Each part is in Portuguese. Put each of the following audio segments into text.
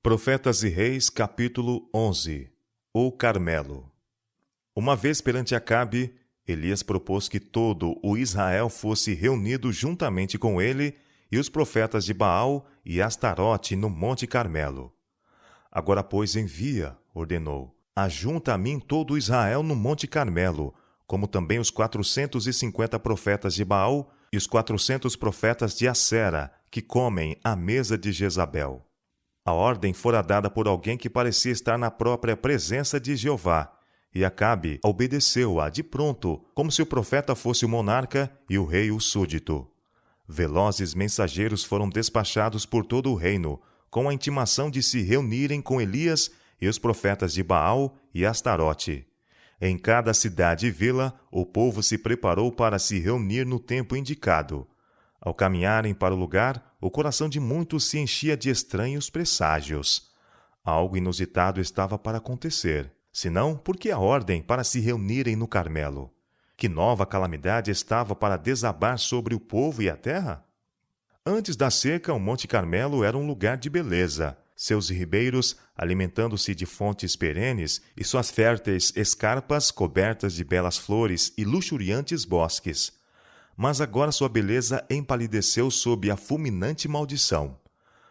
Profetas e Reis, capítulo 11. O Carmelo. Uma vez perante Acabe, Elias propôs que todo o Israel fosse reunido juntamente com ele e os profetas de Baal e Astarote no Monte Carmelo. Agora, pois, envia, ordenou, ajunta a mim todo o Israel no Monte Carmelo, como também os 450 profetas de Baal e os 400 profetas de Assera, que comem à mesa de Jezabel. A ordem fora dada por alguém que parecia estar na própria presença de Jeová, e Acabe obedeceu-a de pronto, como se o profeta fosse o monarca e o rei o súdito. Velozes mensageiros foram despachados por todo o reino, com a intimação de se reunirem com Elias e os profetas de Baal e Astarote. Em cada cidade e vila, o povo se preparou para se reunir no tempo indicado. Ao caminharem para o lugar, o coração de muitos se enchia de estranhos presságios. Algo inusitado estava para acontecer, senão porque a ordem para se reunirem no Carmelo. Que nova calamidade estava para desabar sobre o povo e a terra? Antes da seca, o Monte Carmelo era um lugar de beleza, seus ribeiros alimentando-se de fontes perenes e suas férteis escarpas cobertas de belas flores e luxuriantes bosques. Mas agora sua beleza empalideceu sob a fulminante maldição.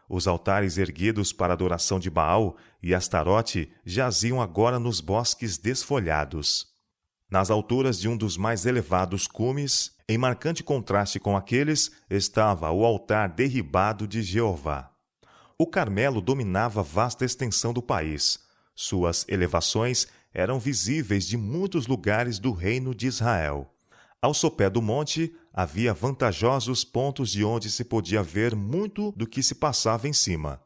Os altares erguidos para a adoração de Baal e Astarote jaziam agora nos bosques desfolhados. Nas alturas de um dos mais elevados cumes, em marcante contraste com aqueles, estava o altar derribado de Jeová. O Carmelo dominava vasta extensão do país. Suas elevações eram visíveis de muitos lugares do reino de Israel. Ao sopé do monte, havia vantajosos pontos de onde se podia ver muito do que se passava em cima.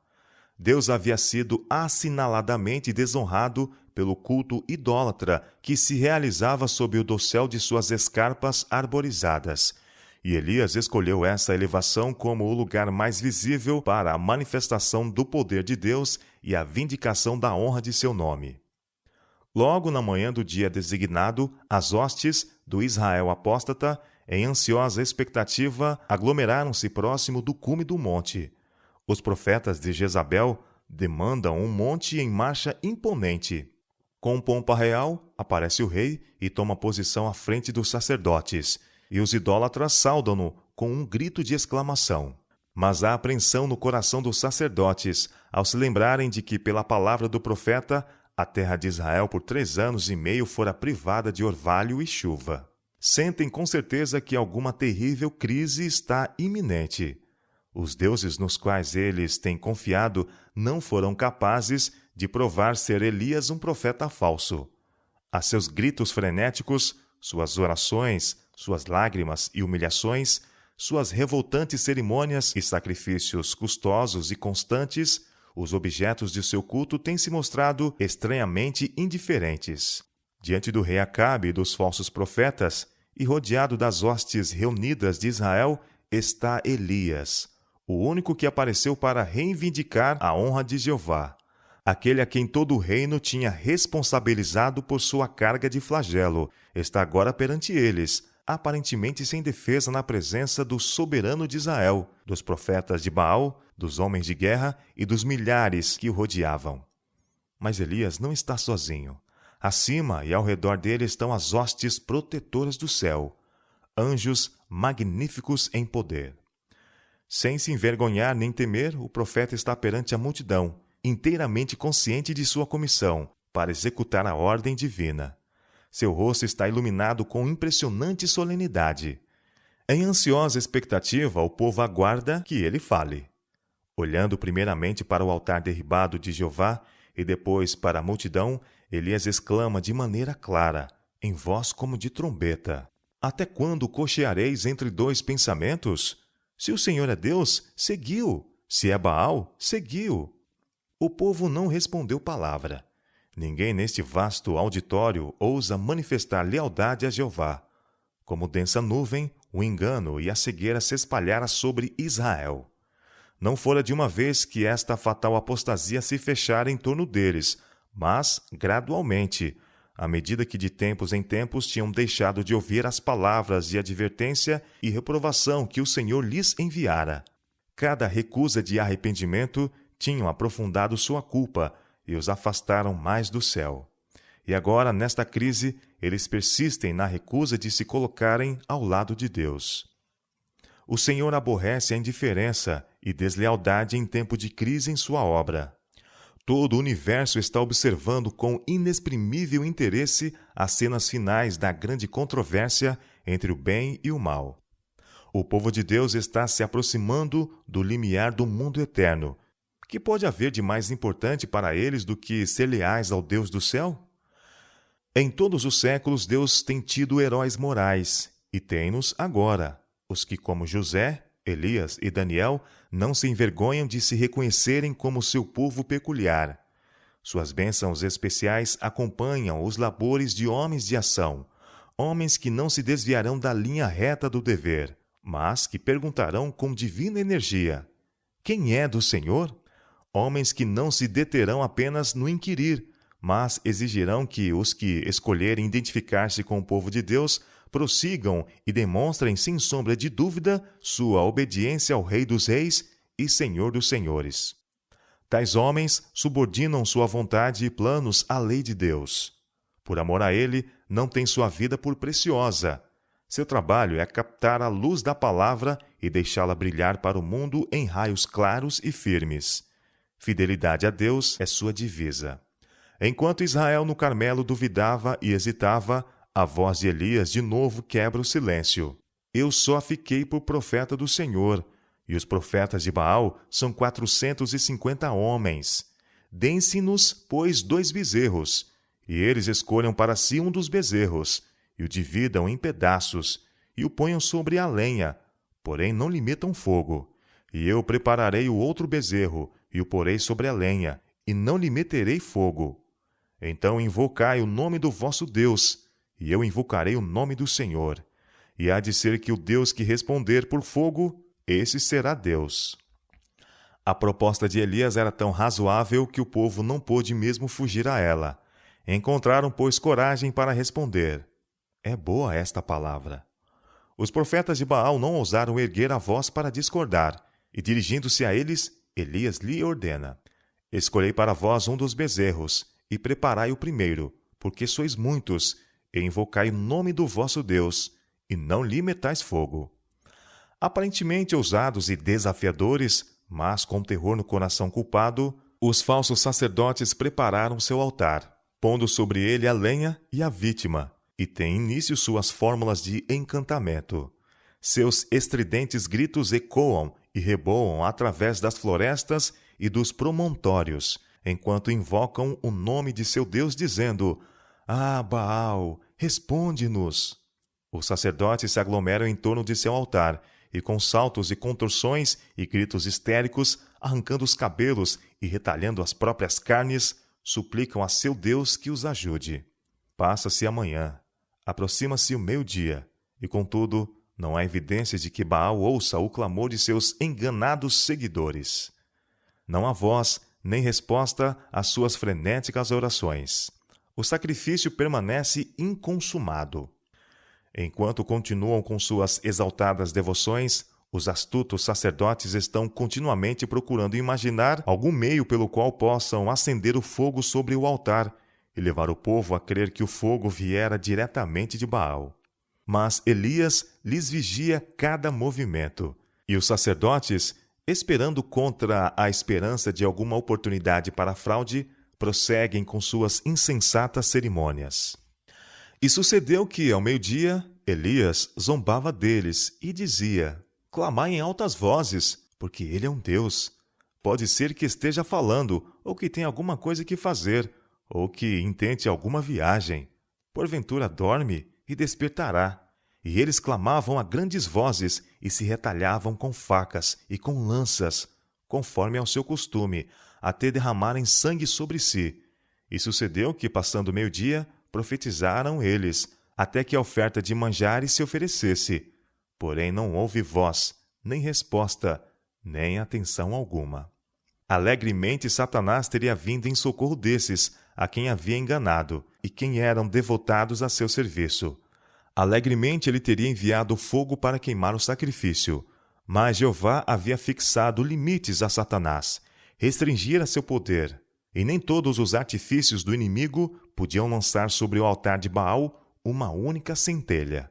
Deus havia sido assinaladamente desonrado pelo culto idólatra que se realizava sob o dossel de suas escarpas arborizadas. E Elias escolheu essa elevação como o lugar mais visível para a manifestação do poder de Deus e a vindicação da honra de seu nome. Logo na manhã do dia designado, as hostes do Israel apóstata, em ansiosa expectativa, aglomeraram-se próximo do cume do monte. Os profetas de Jezabel demandam um monte em marcha imponente. Com pompa real, aparece o rei e toma posição à frente dos sacerdotes, e os idólatras saudam-no com um grito de exclamação. Mas há apreensão no coração dos sacerdotes, ao se lembrarem de que, pela palavra do profeta, a terra de Israel por 3 anos e meio fora privada de orvalho e chuva. Sentem com certeza que alguma terrível crise está iminente. Os deuses nos quais eles têm confiado não foram capazes de provar ser Elias um profeta falso. A seus gritos frenéticos, suas orações, suas lágrimas e humilhações, suas revoltantes cerimônias e sacrifícios custosos e constantes, os objetos de seu culto têm se mostrado estranhamente indiferentes. Diante do rei Acabe e dos falsos profetas, e rodeado das hostes reunidas de Israel, está Elias, o único que apareceu para reivindicar a honra de Jeová, aquele a quem todo o reino tinha responsabilizado por sua carga de flagelo, está agora perante eles, aparentemente sem defesa na presença do soberano de Israel, dos profetas de Baal, dos homens de guerra e dos milhares que o rodeavam. Mas Elias não está sozinho. Acima e ao redor dele estão as hostes protetoras do céu, anjos magníficos em poder. Sem se envergonhar nem temer, o profeta está perante a multidão, inteiramente consciente de sua comissão, para executar a ordem divina. Seu rosto está iluminado com impressionante solenidade. Em ansiosa expectativa, o povo aguarda que ele fale. Olhando primeiramente para o altar derribado de Jeová e depois para a multidão, Elias exclama de maneira clara, em voz como de trombeta: Até quando cocheareis entre 2 pensamentos? Se o Senhor é Deus, seguiu. Se é Baal, seguiu. O povo não respondeu palavra. Ninguém neste vasto auditório ousa manifestar lealdade a Jeová. Como densa nuvem, o engano e a cegueira se espalhara sobre Israel. Não fora de uma vez que esta fatal apostasia se fechara em torno deles, mas, gradualmente, à medida que de tempos em tempos tinham deixado de ouvir as palavras de advertência e reprovação que o Senhor lhes enviara. Cada recusa de arrependimento tinham aprofundado sua culpa e os afastaram mais do céu. E agora, nesta crise, eles persistem na recusa de se colocarem ao lado de Deus. O Senhor aborrece a indiferença e deslealdade em tempo de crise em sua obra. Todo o universo está observando com inexprimível interesse as cenas finais da grande controvérsia entre o bem e o mal. O povo de Deus está se aproximando do limiar do mundo eterno. Que pode haver de mais importante para eles do que ser leais ao Deus do céu? Em todos os séculos, Deus tem tido heróis morais, e tem-nos agora, os que, como José, Elias e Daniel, não se envergonham de se reconhecerem como seu povo peculiar. Suas bênçãos especiais acompanham os labores de homens de ação, homens que não se desviarão da linha reta do dever, mas que perguntarão com divina energia: quem é do Senhor? Homens que não se deterão apenas no inquirir, mas exigirão que os que escolherem identificar-se com o povo de Deus prossigam e demonstrem sem sombra de dúvida sua obediência ao Rei dos Reis e Senhor dos Senhores. Tais homens subordinam sua vontade e planos à lei de Deus. Por amor a Ele, não têm sua vida por preciosa. Seu trabalho é captar a luz da palavra e deixá-la brilhar para o mundo em raios claros e firmes. Fidelidade a Deus é sua divisa. Enquanto Israel no Carmelo duvidava e hesitava, a voz de Elias de novo quebra o silêncio. Eu só fiquei por profeta do Senhor, e os profetas de Baal são 450 homens. Deem-se-nos, pois, 2 bezerros, e eles escolham para si um dos bezerros, e o dividam em pedaços, e o ponham sobre a lenha, porém não lhe metam fogo. E eu prepararei o outro bezerro, e o porei sobre a lenha, e não lhe meterei fogo. Então invocai o nome do vosso Deus, e eu invocarei o nome do Senhor. E há de ser que o Deus que responder por fogo, esse será Deus. A proposta de Elias era tão razoável que o povo não pôde mesmo fugir a ela. Encontraram, pois, coragem para responder. É boa esta palavra. Os profetas de Baal não ousaram erguer a voz para discordar, e dirigindo-se a eles, Elias lhe ordena: escolhei para vós um dos bezerros, e preparai o primeiro, porque sois muitos, e invocai o nome do vosso Deus, e não lhe metais fogo. Aparentemente ousados e desafiadores, mas com terror no coração culpado, os falsos sacerdotes prepararam seu altar, pondo sobre ele a lenha e a vítima, e têm início suas fórmulas de encantamento. Seus estridentes gritos ecoam e reboam através das florestas e dos promontórios, enquanto invocam o nome de seu Deus, dizendo: Ah, Baal, responde-nos! Os sacerdotes se aglomeram em torno de seu altar, e com saltos e contorções e gritos histéricos, arrancando os cabelos e retalhando as próprias carnes, suplicam a seu Deus que os ajude. Passa-se a manhã, aproxima-se o meio-dia, e contudo, não há evidências de que Baal ouça o clamor de seus enganados seguidores. Não há voz nem resposta às suas frenéticas orações. O sacrifício permanece inconsumado. Enquanto continuam com suas exaltadas devoções, os astutos sacerdotes estão continuamente procurando imaginar algum meio pelo qual possam acender o fogo sobre o altar e levar o povo a crer que o fogo viera diretamente de Baal. Mas Elias lhes vigia cada movimento, e os sacerdotes, esperando contra a esperança de alguma oportunidade para a fraude, prosseguem com suas insensatas cerimônias. E sucedeu que, ao meio-dia, Elias zombava deles e dizia: clamai em altas vozes, porque ele é um Deus. Pode ser que esteja falando, ou que tenha alguma coisa que fazer, ou que intente alguma viagem. Porventura dorme e despertará. E eles clamavam a grandes vozes e se retalhavam com facas e com lanças, conforme ao seu costume, até derramarem sangue sobre si. E sucedeu que, passando o meio-dia, profetizaram eles, até que a oferta de manjares se oferecesse. Porém não houve voz, nem resposta, nem atenção alguma. Alegremente Satanás teria vindo em socorro desses, a quem havia enganado, e quem eram devotados a seu serviço. Alegremente ele teria enviado fogo para queimar o sacrifício. Mas Jeová havia fixado limites a Satanás, restringira seu poder, e nem todos os artifícios do inimigo podiam lançar sobre o altar de Baal uma única centelha.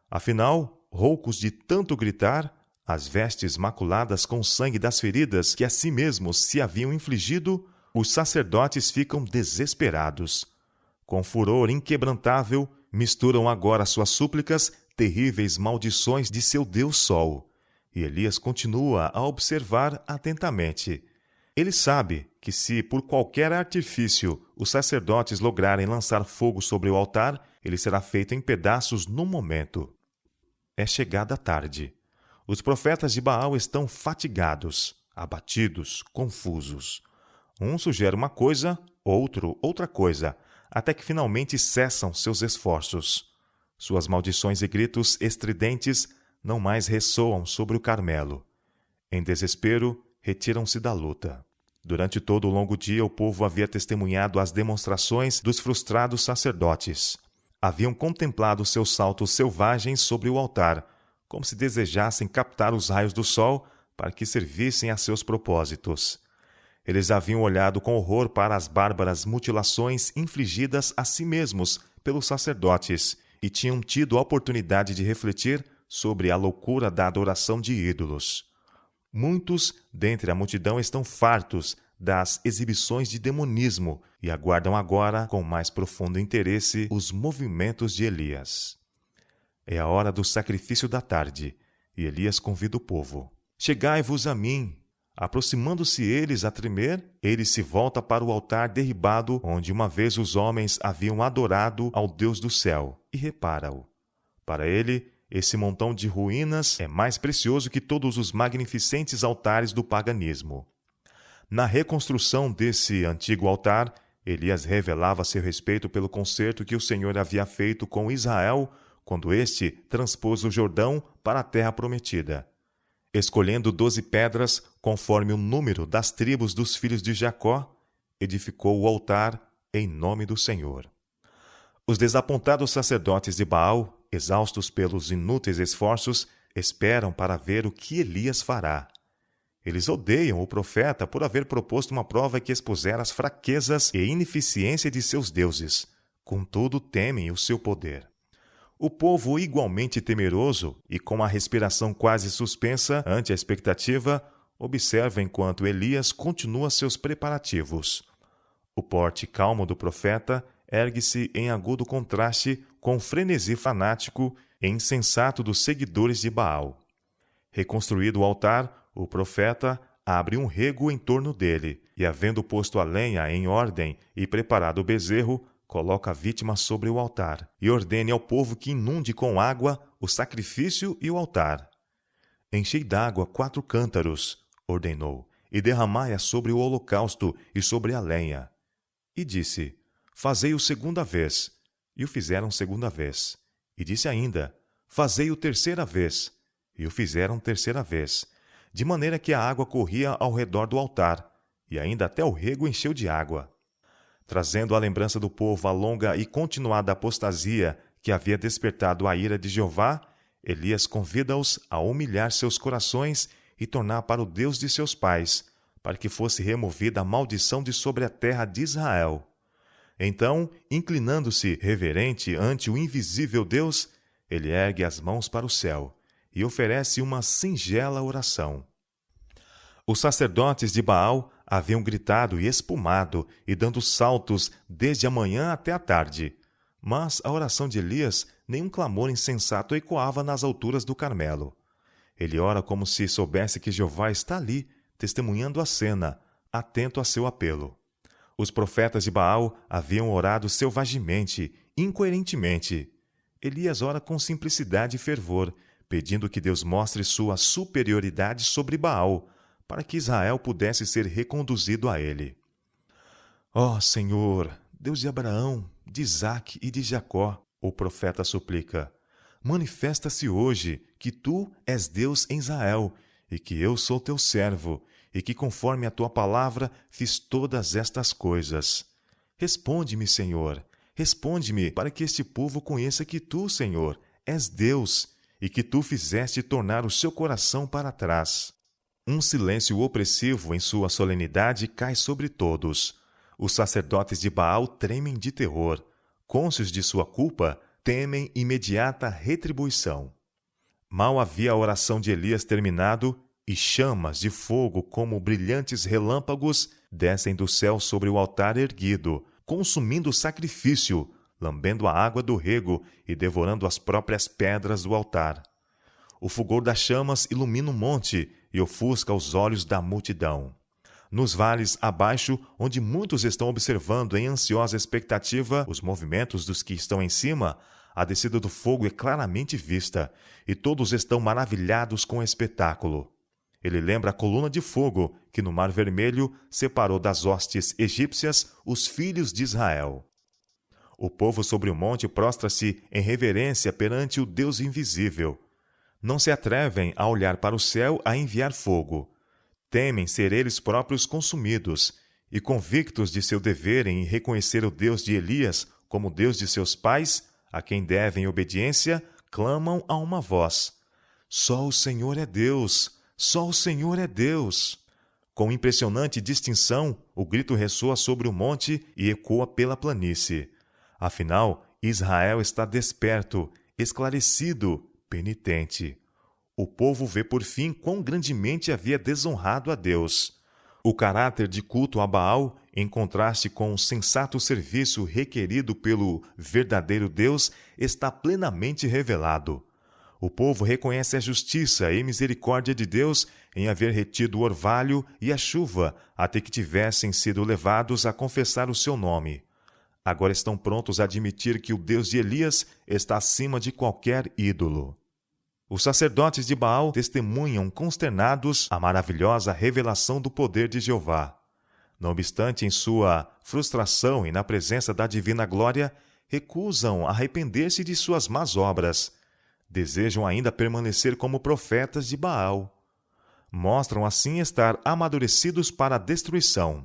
Afinal, roucos de tanto gritar, as vestes maculadas com o sangue das feridas que a si mesmos se haviam infligido, os sacerdotes ficam desesperados. Com furor inquebrantável, misturam agora suas súplicas terríveis maldições de seu Deus Sol. E Elias continua a observar atentamente. Ele sabe que se por qualquer artifício os sacerdotes lograrem lançar fogo sobre o altar, ele será feito em pedaços no momento. É chegada a tarde. Os profetas de Baal estão fatigados, abatidos, confusos. Um sugere uma coisa, outro outra coisa, até que finalmente cessam seus esforços. Suas maldições e gritos estridentes não mais ressoam sobre o Carmelo. Em desespero, retiram-se da luta. Durante todo o longo dia, o povo havia testemunhado as demonstrações dos frustrados sacerdotes. Haviam contemplado seus saltos selvagens sobre o altar, como se desejassem captar os raios do sol para que servissem a seus propósitos. Eles haviam olhado com horror para as bárbaras mutilações infligidas a si mesmos pelos sacerdotes e tinham tido a oportunidade de refletir sobre a loucura da adoração de ídolos. Muitos dentre a multidão estão fartos das exibições de demonismo e aguardam agora com mais profundo interesse os movimentos de Elias. É a hora do sacrifício da tarde, e Elias convida o povo. Chegai-vos a mim. Aproximando-se eles a tremer, ele se volta para o altar derribado onde uma vez os homens haviam adorado ao Deus do céu, e repara-o. Para ele, esse montão de ruínas é mais precioso que todos os magnificentes altares do paganismo. Na reconstrução desse antigo altar, Elias revelava seu respeito pelo concerto que o Senhor havia feito com Israel quando este transpôs o Jordão para a terra prometida. Escolhendo 12 pedras, conforme o número das tribos dos filhos de Jacó, edificou o altar em nome do Senhor. Os desapontados sacerdotes de Baal, exaustos pelos inúteis esforços, esperam para ver o que Elias fará. Eles odeiam o profeta por haver proposto uma prova que expusera as fraquezas e ineficiência de seus deuses. Contudo, temem o seu poder. O povo, igualmente temeroso e com a respiração quase suspensa ante a expectativa, observa enquanto Elias continua seus preparativos. O porte calmo do profeta ergue-se em agudo contraste com o frenesi fanático e insensato dos seguidores de Baal. Reconstruído o altar, o profeta abre um rego em torno dele e, havendo posto a lenha em ordem e preparado o bezerro, coloca a vítima sobre o altar e ordene ao povo que inunde com água o sacrifício e o altar. Enchei d'água 4 cântaros, ordenou, e derramai-a sobre o holocausto e sobre a lenha. E disse, fazei-o segunda vez. E o fizeram segunda vez. E disse ainda, fazei-o terceira vez. E o fizeram terceira vez. De maneira que a água corria ao redor do altar, e ainda até o rego encheu de água. Trazendo à lembrança do povo a longa e continuada apostasia que havia despertado a ira de Jeová, Elias convida-os a humilhar seus corações e tornar para o Deus de seus pais, para que fosse removida a maldição de sobre a terra de Israel. Então, inclinando-se reverente ante o invisível Deus, ele ergue as mãos para o céu e oferece uma singela oração. Os sacerdotes de Baal haviam gritado e espumado e dando saltos desde a manhã até a tarde. Mas a oração de Elias, nenhum clamor insensato ecoava nas alturas do Carmelo. Ele ora como se soubesse que Jeová está ali, testemunhando a cena, atento a seu apelo. Os profetas de Baal haviam orado selvagemente, incoerentemente. Elias ora com simplicidade e fervor, pedindo que Deus mostre sua superioridade sobre Baal, para que Israel pudesse ser reconduzido a ele. Ó Senhor, Deus de Abraão, de Isaque e de Jacó, o profeta suplica, manifesta-se hoje que tu és Deus em Israel, e que eu sou teu servo, e que conforme a tua palavra fiz todas estas coisas. Responde-me, Senhor, responde-me, para que este povo conheça que tu, Senhor, és Deus, e que tu fizeste tornar o seu coração para trás. Um silêncio opressivo em sua solenidade cai sobre todos. Os sacerdotes de Baal tremem de terror. Cônscios de sua culpa, temem imediata retribuição. Mal havia a oração de Elias terminado, e chamas de fogo como brilhantes relâmpagos descem do céu sobre o altar erguido, consumindo o sacrifício, lambendo a água do rego e devorando as próprias pedras do altar. O fulgor das chamas ilumina o monte e ofusca os olhos da multidão. Nos vales abaixo, onde muitos estão observando em ansiosa expectativa os movimentos dos que estão em cima, a descida do fogo é claramente vista, e todos estão maravilhados com o espetáculo. Ele lembra a coluna de fogo que no Mar Vermelho separou das hostes egípcias os filhos de Israel. O povo sobre o monte prostra-se em reverência perante o Deus invisível. Não se atrevem a olhar para o céu a enviar fogo. Temem ser eles próprios consumidos, e convictos de seu dever em reconhecer o Deus de Elias como Deus de seus pais, a quem devem obediência, clamam a uma voz: Só o Senhor é Deus! Só o Senhor é Deus! Com impressionante distinção, o grito ressoa sobre o monte e ecoa pela planície. Afinal, Israel está desperto, esclarecido, penitente. O povo vê por fim quão grandemente havia desonrado a Deus. O caráter de culto a Baal, em contraste com o sensato serviço requerido pelo verdadeiro Deus, está plenamente revelado. O povo reconhece a justiça e misericórdia de Deus em haver retido o orvalho e a chuva até que tivessem sido levados a confessar o seu nome. Agora estão prontos a admitir que o Deus de Elias está acima de qualquer ídolo. Os sacerdotes de Baal testemunham consternados a maravilhosa revelação do poder de Jeová. Não obstante, em sua frustração e na presença da divina glória, recusam arrepender-se de suas más obras. Desejam ainda permanecer como profetas de Baal. Mostram assim estar amadurecidos para a destruição,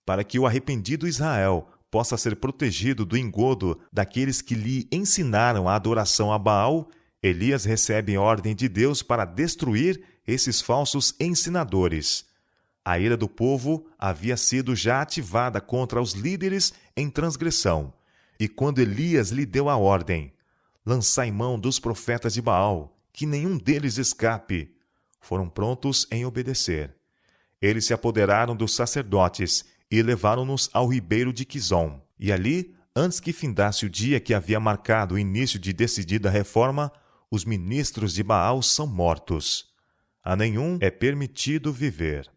para que o arrependido Israel possa ser protegido do engodo daqueles que lhe ensinaram a adoração a Baal. Elias recebe ordem de Deus para destruir esses falsos ensinadores. A ira do povo havia sido já ativada contra os líderes em transgressão, e quando Elias lhe deu a ordem: lançai mão dos profetas de Baal, que nenhum deles escape, foram prontos em obedecer. Eles se apoderaram dos sacerdotes e levaram-nos ao ribeiro de Quizom. E ali, antes que findasse o dia que havia marcado o início de decidida reforma, os ministros de Baal são mortos. A nenhum é permitido viver.